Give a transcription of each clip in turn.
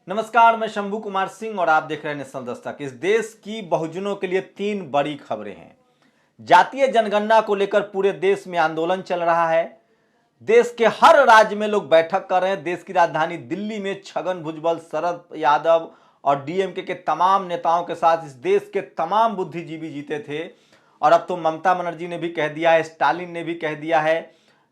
नमस्कार, मैं शंभू कुमार सिंह और आप देख रहे हैं नेशनल दस्तक। इस देश की बहुजनों के लिए तीन बड़ी खबरें हैं। जातीय जनगणना को लेकर पूरे देश में आंदोलन चल रहा है। देश के हर राज्य में लोग बैठक कर रहे हैं। देश की राजधानी दिल्ली में छगन भुजबल, शरद यादव और डीएमके के तमाम नेताओं के साथ इस देश के तमाम बुद्धिजीवी जीते थे। और अब तो ममता बनर्जी ने भी कह दिया है, स्टालिन ने भी कह दिया है,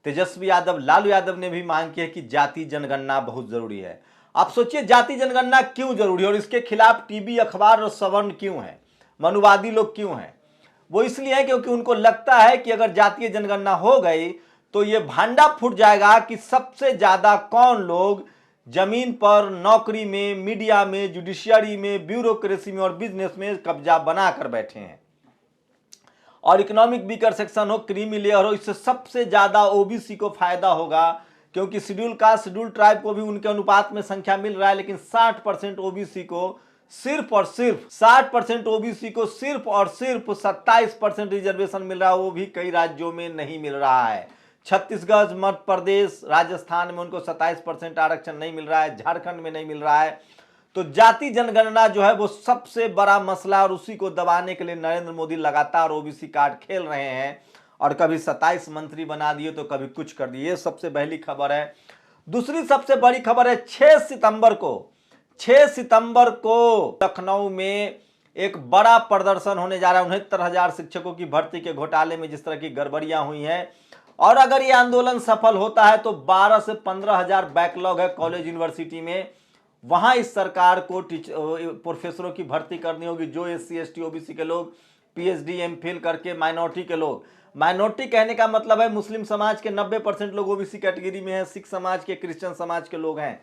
तेजस्वी यादव, लालू यादव ने भी मांग की है कि जाति जनगणना बहुत जरूरी है। आप सोचिए, जाति जनगणना क्यों जरूरी है और इसके खिलाफ टीवी, अखबार और सवर्ण क्यों है, मनुवादी लोग क्यों हैं? वो इसलिए है क्योंकि उनको लगता है कि अगर जातीय जनगणना हो गई तो ये भांडा फूट जाएगा कि सबसे ज्यादा कौन लोग जमीन पर, नौकरी में, मीडिया में, जुडिशियरी में, ब्यूरोक्रेसी में और बिजनेस में कब्जा बनाकर बैठे हैं। और इकोनॉमिक वीकर सेक्शन हो, क्रीमी लेयर हो, इससे सबसे ज्यादा ओबीसी को फायदा होगा, क्योंकि शेड्यूल कास्ट, शेड्यूल ट्राइब को भी उनके अनुपात में संख्या मिल रहा है, लेकिन 60% ओबीसी को सिर्फ और सिर्फ 60% ओबीसी को सिर्फ और सिर्फ 27% रिजर्वेशन मिल रहा है। वो भी कई राज्यों में नहीं मिल रहा है। छत्तीसगढ़, मध्य प्रदेश, राजस्थान में उनको 27% आरक्षण नहीं मिल रहा है, झारखंड में नहीं मिल रहा है। तो जाति जनगणना जो है वो सबसे बड़ा मसला, और उसी को दबाने के लिए नरेंद्र मोदी लगातार ओबीसी कार्ड खेल रहे हैं और कभी 27 मंत्री बना दिए तो कभी कुछ कर दिए। ये सबसे पहली खबर है। दूसरी सबसे बड़ी खबर है 6 सितंबर को लखनऊ में एक बड़ा प्रदर्शन होने जा रहा है। 69,000 शिक्षकों की भर्ती के घोटाले में जिस तरह की गड़बड़ियां हुई हैं, और अगर ये आंदोलन सफल होता है तो 12 से 15,000 बैकलॉग है कॉलेज यूनिवर्सिटी में। वहां इस सरकार को प्रोफेसरों की भर्ती करनी होगी, जो एससी एसटी ओबीसी के लोग, पीएचडी एमफिल करके, माइनॉरिटी के लोग। माइनॉरिटी कहने का मतलब है मुस्लिम समाज के 90% लोग ओबीसी कैटेगरी में हैं, सिख समाज के, क्रिश्चियन समाज के लोग हैं।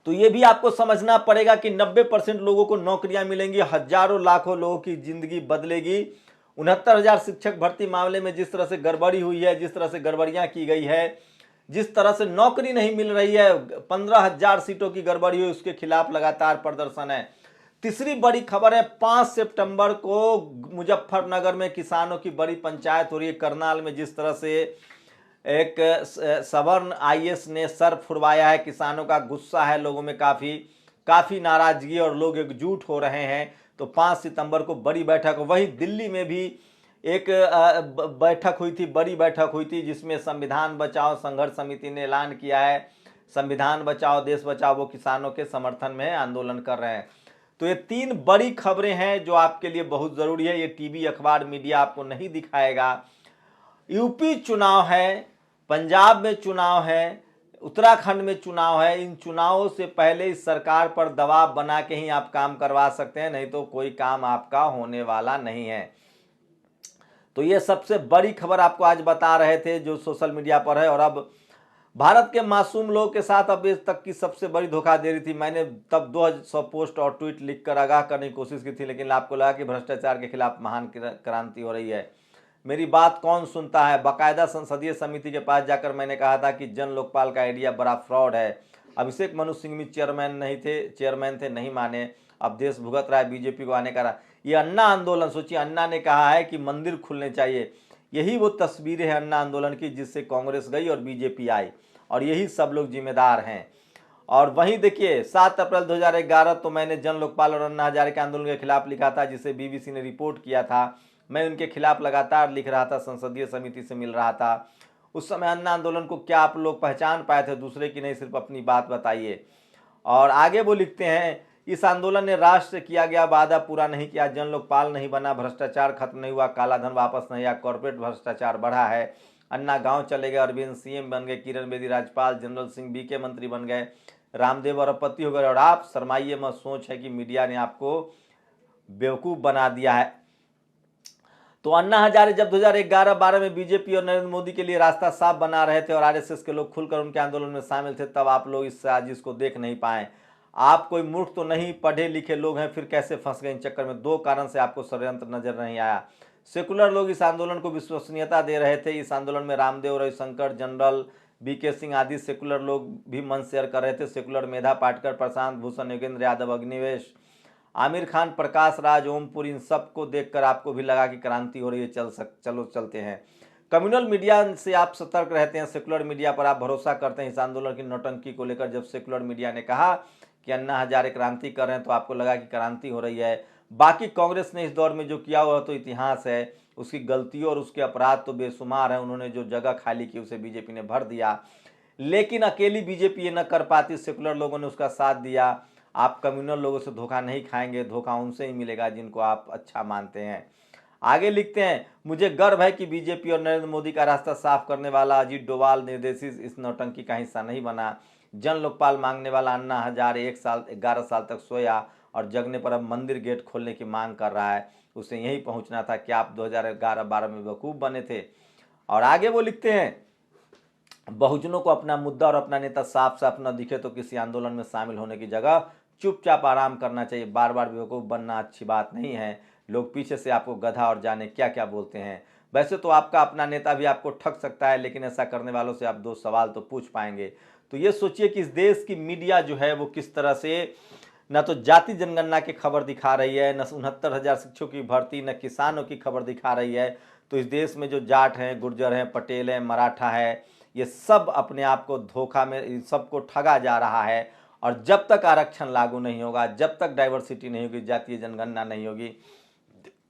तो ये भी आपको समझना पड़ेगा कि 90% लोगों को नौकरियां मिलेंगी, हजारों लाखों लोगों की जिंदगी बदलेगी। 69,000 शिक्षक भर्ती मामले में जिस तरह से गड़बड़ी हुई है, जिस तरह से गड़बड़ियां की गई है, जिस तरह से नौकरी नहीं मिल रही है, 15,000 सीटों की गड़बड़ी हुई, उसके खिलाफ लगातार प्रदर्शन है। तीसरी बड़ी खबर है 5 सितंबर को मुजफ्फरनगर में किसानों की बड़ी पंचायत हो रही है। करनाल में जिस तरह से एक सवर्ण आईएएस ने सर फुड़वाया है, किसानों का गुस्सा है, लोगों में काफी नाराजगी और लोग एकजुट हो रहे हैं। तो 5 सितंबर को बड़ी बैठक। वहीं दिल्ली में भी एक बैठक हुई थी, बड़ी बैठक हुई थी, जिसमें संविधान बचाओ संघर्ष समिति ने ऐलान किया है, संविधान बचाओ देश बचाओ, वो किसानों के समर्थन में आंदोलन कर रहे हैं। तो ये तीन बड़ी खबरें हैं जो आपके लिए बहुत जरूरी है। ये टीवी, अखबार, मीडिया आपको नहीं दिखाएगा। यूपी चुनाव है, पंजाब में चुनाव है, उत्तराखंड में चुनाव है। इन चुनावों से पहले इस सरकार पर दबाव बना के ही आप काम करवा सकते हैं, नहीं तो कोई काम आपका होने वाला नहीं है। तो ये सबसे बड़ी खबर आपको आज बता रहे थे जो सोशल मीडिया पर है। और अब भारत के मासूम लोगों के साथ अब इस तक की सबसे बड़ी धोखाधड़ी थी। मैंने तब 200 पोस्ट और ट्वीट लिखकर आगाह करने की कोशिश की थी, लेकिन आपको लगा कि भ्रष्टाचार के खिलाफ महान क्रांति हो रही है। मेरी बात कौन सुनता है? बाकायदा संसदीय समिति के पास जाकर मैंने कहा था कि जन लोकपाल का आइडिया बड़ा फ्रॉड है। अभिषेक मनु सिंह भी चेयरमैन थे, नहीं माने। अब देश भुगत रहा है बीजेपी को आने का। ये अन्ना आंदोलन, सोचिए, अन्ना ने कहा है कि मंदिर खुलने चाहिए। यही वो तस्वीरें हैं अन्ना आंदोलन की, जिससे कांग्रेस गई और बीजेपी आई, और यही सब लोग जिम्मेदार हैं। और वहीं देखिए 7 अप्रैल 2011 तो मैंने जन लोकपाल और अन्ना हजारे के आंदोलन के खिलाफ लिखा था, जिसे बीबीसी ने रिपोर्ट किया था। मैं उनके खिलाफ लगातार लिख रहा था, संसदीय समिति से मिल रहा था। उस समय अन्ना आंदोलन को क्या आप लोग पहचान पाए थे? दूसरे की नहीं, सिर्फ अपनी बात बताइए। और आगे वो लिखते हैं, इस आंदोलन ने राष्ट्र से किया गया वादा पूरा नहीं किया, जन लोकपाल नहीं बना, भ्रष्टाचार खत्म नहीं हुआ, काला धन वापस नहीं आया, कॉर्पोरेट भ्रष्टाचार बढ़ा है। अन्ना गांव चले गए, अरविंद सीएम बन गए, किरण बेदी राज्यपाल, जनरल सिंह बीके मंत्री बन गए, रामदेव अरबपति हो गए, और आप शर्माइए मत। सोच है कि मीडिया ने आपको बेवकूफ़ बना दिया है। तो अन्ना हजारे जब 2011-12 में बीजेपी और नरेंद्र मोदी के लिए रास्ता साफ बना रहे थे और आरएसएस के लोग खुलकर उनके आंदोलन में शामिल थे, तब आप लोग इस साजिश को देख नहीं पाए। आप कोई मूर्ख तो नहीं, पढ़े लिखे लोग हैं, फिर कैसे फंस गए इन चक्कर में? 2 कारण से आपको षड्यंत्र नजर नहीं आया। सेकुलर लोग इस आंदोलन को विश्वसनीयता दे रहे थे। इस आंदोलन में रामदेव, रविशंकर, जनरल बीके सिंह आदि सेकुलर लोग भी मंच शेयर कर रहे थे। सेकुलर मेधा पाटकर, प्रशांत भूषण, योगेंद्र यादव, अग्निवेश, आमिर खान, प्रकाश राज, ओमपुरी, इन सबको देखकर आपको भी लगा कि क्रांति हो रही है, चलो चलते हैं। कम्युनल मीडिया से आप सतर्क रहते हैं, सेकुलर मीडिया पर आप भरोसा करते हैं। इस आंदोलन की नौटंकी को लेकर जब सेकुलर मीडिया ने कहा कि अन्ना हजारे क्रांति कर रहे हैं तो आपको लगा कि क्रांति हो रही है। बाकी कांग्रेस ने इस दौर में जो किया हुआ तो इतिहास है, उसकी गलतियों और उसके अपराध तो बेशुमार हैं। उन्होंने जो जगह खाली की उसे बीजेपी ने भर दिया, लेकिन अकेली बीजेपी ये न कर पाती, सेकुलर लोगों ने उसका साथ दिया। आप कम्युनल लोगों से धोखा नहीं खाएंगे, धोखा उनसे ही मिलेगा जिनको आप अच्छा मानते हैं। आगे लिखते हैं, मुझे गर्व है कि बीजेपी और नरेंद्र मोदी का रास्ता साफ करने वाला अजीत डोभाल निर्देशित इस नौटंकी का हिस्सा नहीं बना। जन लोकपाल मांगने वाला अन्ना हजारे 11 साल तक सोया और जगने पर अब मंदिर गेट खोलने की मांग कर रहा है। उसे यहीं पहुंचना था कि आप 2011-12 में बेवकूफ़ बने थे। और आगे वो लिखते हैं, बहुजनों को अपना मुद्दा और अपना नेता साफ साफ न दिखे तो किसी आंदोलन में शामिल होने की जगह चुपचाप आराम करना चाहिए। बार बार बेवकूफ़ बनना अच्छी बात नहीं है। लोग पीछे से आपको गधा और जाने क्या क्या बोलते हैं। वैसे तो आपका अपना नेता भी आपको ठग सकता है, लेकिन ऐसा करने वालों से आप 2 सवाल तो पूछ पाएंगे। तो ये सोचिए कि इस देश की मीडिया जो है वो किस तरह से न तो जाति जनगणना की खबर दिखा रही है, न 69,000 शिक्षकों की भर्ती, न किसानों की खबर दिखा रही है। तो इस देश में जो जाट हैं, गुर्जर हैं, पटेल हैं, मराठा है, ये सब अपने आप को धोखा में, सबको ठगा जा रहा है। और जब तक आरक्षण लागू नहीं होगा, जब तक डाइवर्सिटी नहीं होगी, जातीय जनगणना नहीं होगी,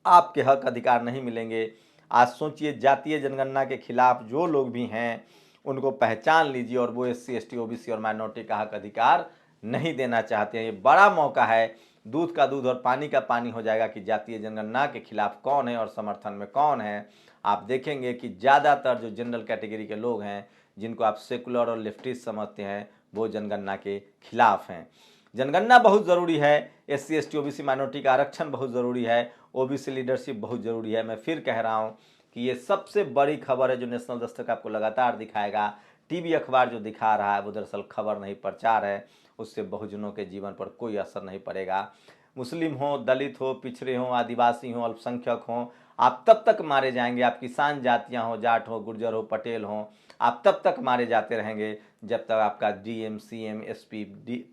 आपके हक अधिकार नहीं मिलेंगे। आज सोचिए, जातीय जनगणना के खिलाफ जो लोग भी हैं उनको पहचान लीजिए और वो SC, ST, OBC और माइनॉरिटी का हक अधिकार नहीं देना चाहते हैं। ये बड़ा मौका है, दूध का दूध और पानी का पानी हो जाएगा कि जातीय जनगणना के खिलाफ कौन है और समर्थन में कौन है। आप देखेंगे कि ज़्यादातर जो जनरल कैटेगरी के लोग हैं, जिनको आप सेकुलर और लेफ्टिस्ट समझते हैं, वो जनगणना के खिलाफ हैं। जनगणना बहुत ज़रूरी है, SC, ST, OBC माइनॉरिटी का आरक्षण बहुत ज़रूरी है, OBC लीडरशिप बहुत ज़रूरी है। मैं फिर कह रहा हूँ कि ये सबसे बड़ी खबर है जो नेशनल दस्तक आपको लगातार दिखाएगा। टीवी अखबार जो दिखा रहा है वो दरअसल खबर नहीं, प्रचार है। उससे बहुजनों के जीवन पर कोई असर नहीं पड़ेगा। मुस्लिम हो, दलित हो, पिछड़े हो, आदिवासी हो, अल्पसंख्यक हो, आप तब तक मारे जाएंगे। आप किसान जातियाँ हो, जाट हो, गुर्जर हो, पटेल हो, आप तब तक मारे जाते रहेंगे जब तक आपका DM, CM, SP,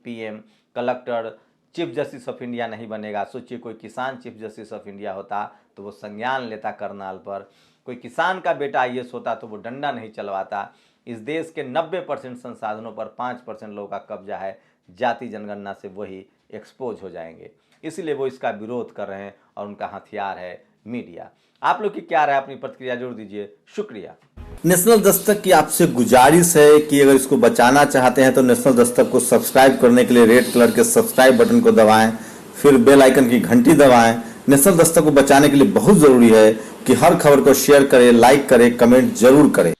PM, collector, chief justice of India नहीं बनेगा। सोचिए, कोई किसान चीफ जस्टिस ऑफ इंडिया होता तो वो संज्ञान लेता करनाल पर। कोई किसान का बेटा IAS होता तो वो डंडा नहीं चलवाता। इस देश के 90% संसाधनों पर 5% लोगों का कब्जा है। जाति जनगणना से वही एक्सपोज हो जाएंगे, इसलिए वो इसका विरोध कर रहे हैं और उनका हथियार है मीडिया। आप लोग की क्या राय, अपनी प्रतिक्रिया जरूर दीजिए। शुक्रिया। नेशनल दस्तक की आपसे गुजारिश है कि अगर इसको बचाना चाहते हैं तो नेशनल दस्तक को सब्सक्राइब करने के लिए रेड कलर के सब्सक्राइब बटन को दबाएं, फिर बेल आइकन की घंटी दबाएं। नेशनल दस्तक को बचाने के लिए बहुत जरूरी है कि हर खबर को शेयर करें, लाइक करें, कमेंट जरूर करें।